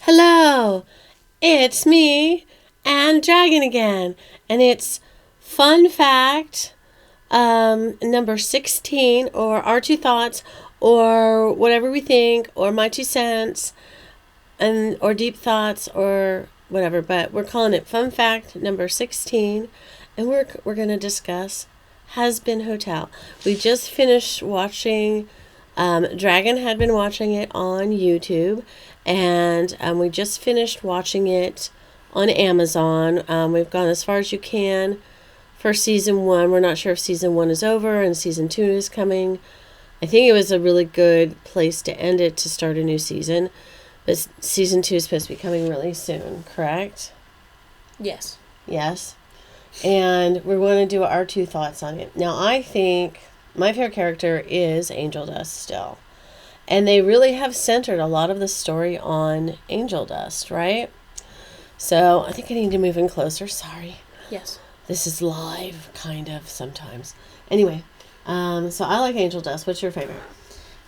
Hello, it's me and Dragon again, and it's Fun Fact number 16, or our two thoughts, or whatever we think, or my 2 cents, and or deep thoughts, or whatever. But we're calling it Fun Fact number 16, and we're gonna discuss Hazbin Hotel. We just finished watching. Dragon had been watching it on YouTube, and we just finished watching it on Amazon. We've gone as far as you can for season 1. We're not sure if season 1 is over and season 2 is coming. I think it was a really good place to end it to start a new season. But season 2 is supposed to be coming really soon, correct? Yes. Yes. And we're going to do our two thoughts on it. Now, I think my favorite character is Angel Dust still. And they really have centered a lot of the story on Angel Dust, right? So I think I need to move in closer. Sorry. Yes. This is live, kind of, sometimes. Anyway, so I like Angel Dust. What's your favorite?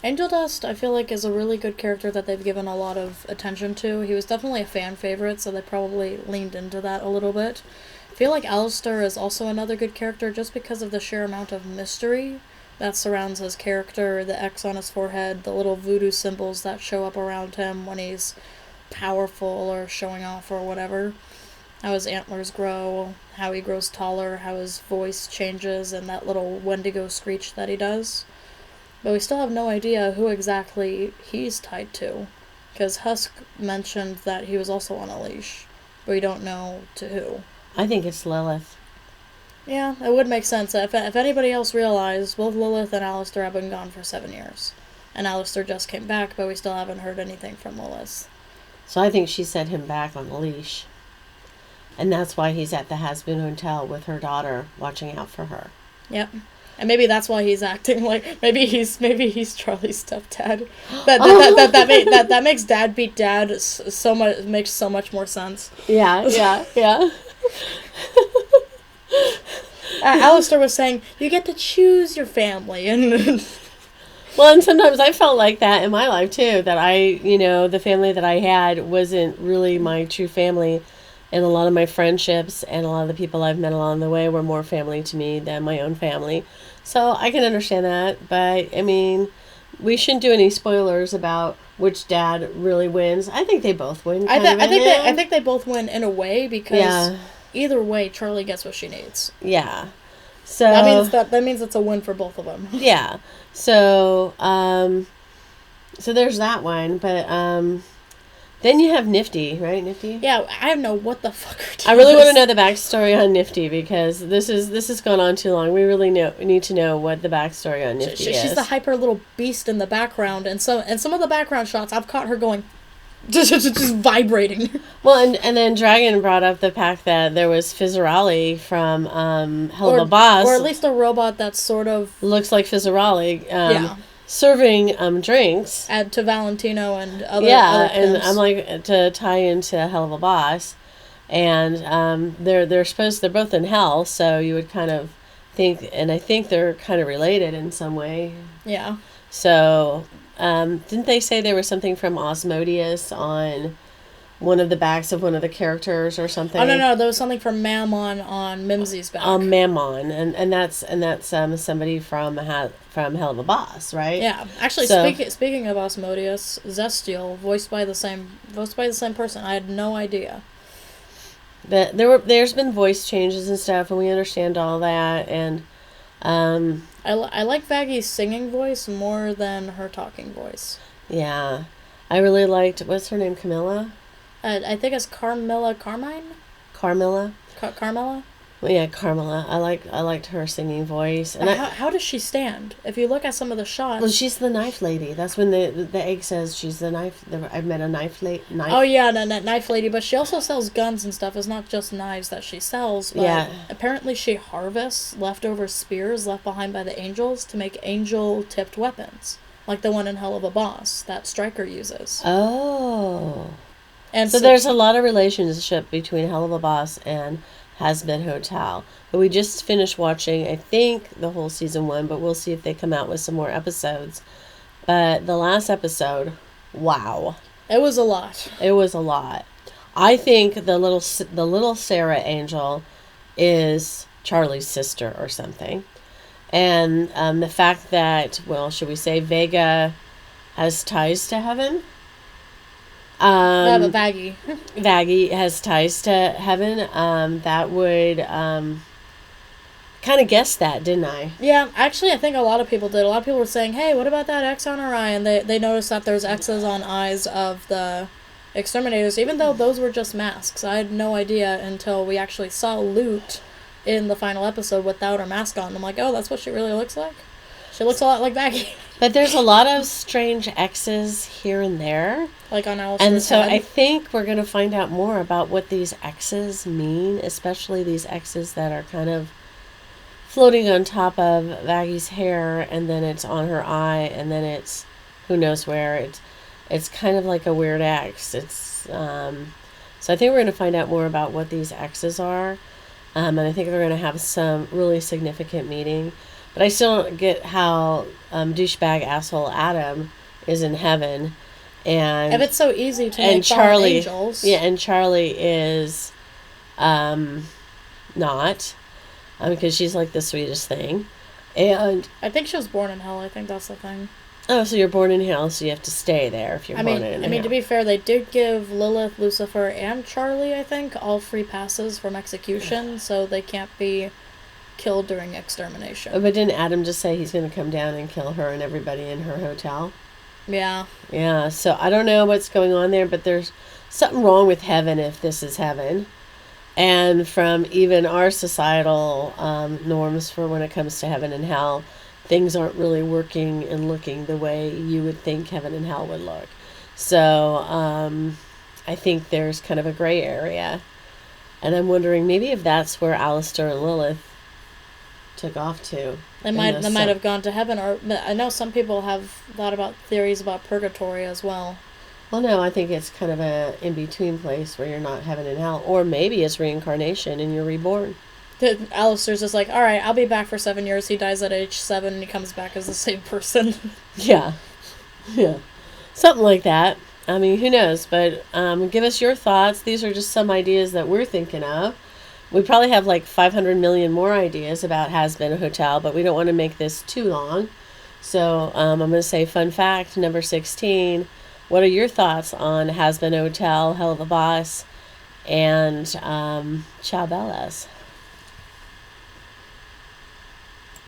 Angel Dust, I feel like, is a really good character that they've given a lot of attention to. He was definitely a fan favorite, so they probably leaned into that a little bit. I feel like Alistair is also another good character just because of the sheer amount of mystery that surrounds his character, the X on his forehead, the little voodoo symbols that show up around him when he's powerful or showing off or whatever. How his antlers grow, how he grows taller, how his voice changes, and that little Wendigo screech that he does. But we still have no idea who exactly he's tied to, because Husk mentioned that he was also on a leash, but we don't know to who. I think it's Lilith. Yeah, it would make sense. If anybody else realized, both Lilith and Alistair have been gone for 7 years. And Alistair just came back, but we still haven't heard anything from Lilith. So I think she set him back on a leash. And that's why he's at the Hazbin Hotel with her daughter, watching out for her. Yep. And maybe that's why he's acting like maybe he's Charlie's stepdad. That makes dad beat dad so much, makes so much more sense. Yeah. Alistair was saying you get to choose your family, and well, and sometimes I felt like that in my life too. That the family that I had wasn't really my true family. And a lot of my friendships and a lot of the people I've met along the way were more family to me than my own family. So I can understand that. But, I mean, we shouldn't do any spoilers about which dad really wins. I think they both win. I think they both win in a way, because either way, Charlie gets what she needs. Yeah. So that means it's a win for both of them. Yeah. So there's that one. But then you have Nifty, right? Nifty? Yeah, I don't know what the fuck her deal I really is. want to know the backstory on Nifty, because this has gone on too long. We really need to know what the backstory on Nifty is. She's the hyper little beast in the background, and some of the background shots, I've caught her going, just vibrating. Well, and then Dragon brought up the fact that there was Fizzarali from Hell of a Boss. Or at least a robot that sort of looks like Fizzarali. Serving drinks. Add to Valentino and other and pimps. I'm like, to tie into Hell of a Boss, and they're both in hell, so you would kind of think, and I think they're kind of related in some way. Yeah. So didn't they say there was something from Osmodeus on one of the backs of one of the characters or something? Oh no, there was something from Mammon on Mimsy's back. Mammon, and that's somebody from Hell of a Boss, right? Yeah, actually, speaking of Osmodeus, Zestial, voiced by the same person. I had no idea. That there's been voice changes and stuff, and we understand all that, and I like Vaggy's singing voice more than her talking voice. Yeah, I really liked, what's her name, Camilla? I think it's Carmilla. Carmilla. Well, yeah, Carmilla. I liked her singing voice. And how does she stand? If you look at some of the shots, well, she's the knife lady. That's when the egg says she's the knife. I've met a knife lady. Oh yeah, knife lady. But she also sells guns and stuff. It's not just knives that she sells. But apparently she harvests leftover spears left behind by the angels to make angel-tipped weapons, like the one in Hell of a Boss that Stryker uses. Oh. And so there's a lot of relationship between Hell of a Boss and Hazbin Hotel. But we just finished watching, I think, the whole season 1, but we'll see if they come out with some more episodes. But the last episode, wow. It was a lot. It was a lot. I think the little Sarah angel is Charlie's sister or something. And the fact that, well, should we say Vega has ties to heaven? Yeah, but Vaggie. Vaggie has ties to heaven. That would kind of guess that, didn't I? Yeah, actually, I think a lot of people did. A lot of people were saying, hey, what about that X on her eye? And they noticed that there's X's on eyes of the exterminators, even though those were just masks. I had no idea until we actually saw Loot in the final episode without her mask on. I'm like, oh, that's what she really looks like? She looks a lot like Vaggie. But there's a lot of strange X's here and there. Like on Alice's And so head. I think we're going to find out more about what these X's mean, especially these X's that are kind of floating on top of Vaggie's hair, and then it's on her eye, and then it's who knows where. It's kind of like a weird X. So I think we're going to find out more about what these X's are, and I think they're going to have some really significant meaning. But I still don't get how douchebag asshole Adam is in heaven, and if it's so easy to and make Charlie, angels. yeah, and Charlie is not, because she's like the sweetest thing, and I think she was born in hell. I think that's the thing. oh, so you're born in hell, so you have to stay there if you're born in hell. I mean, to be fair, they did give Lilith, Lucifer, and Charlie, I think, all free passes from execution, so they can't be killed during extermination. But didn't Adam just say he's going to come down and kill her and everybody in her hotel? Yeah. Yeah, so I don't know what's going on there, but there's something wrong with heaven if this is heaven. And from even our societal norms for when it comes to heaven and hell, things aren't really working and looking the way you would think heaven and hell would look. So I think there's kind of a gray area. And I'm wondering maybe if that's where Alistair and Lilith took off to. They might have gone to heaven, or I know some people have thought about theories about purgatory as well. Well, no, I think it's kind of a in-between place where you're not heaven and hell. Or maybe it's reincarnation and you're reborn. Alistair's just like, alright, I'll be back for 7 years. He dies at age 7 and he comes back as the same person. Yeah. Yeah. Something like that. I mean, who knows? But give us your thoughts. These are just some ideas that we're thinking of. We probably have like 500 million more ideas about Hazbin Hotel, but we don't want to make this too long. So I'm going to say fun fact number 16. What are your thoughts on Hazbin Hotel, Hell of a Boss, and Ciao Bellas?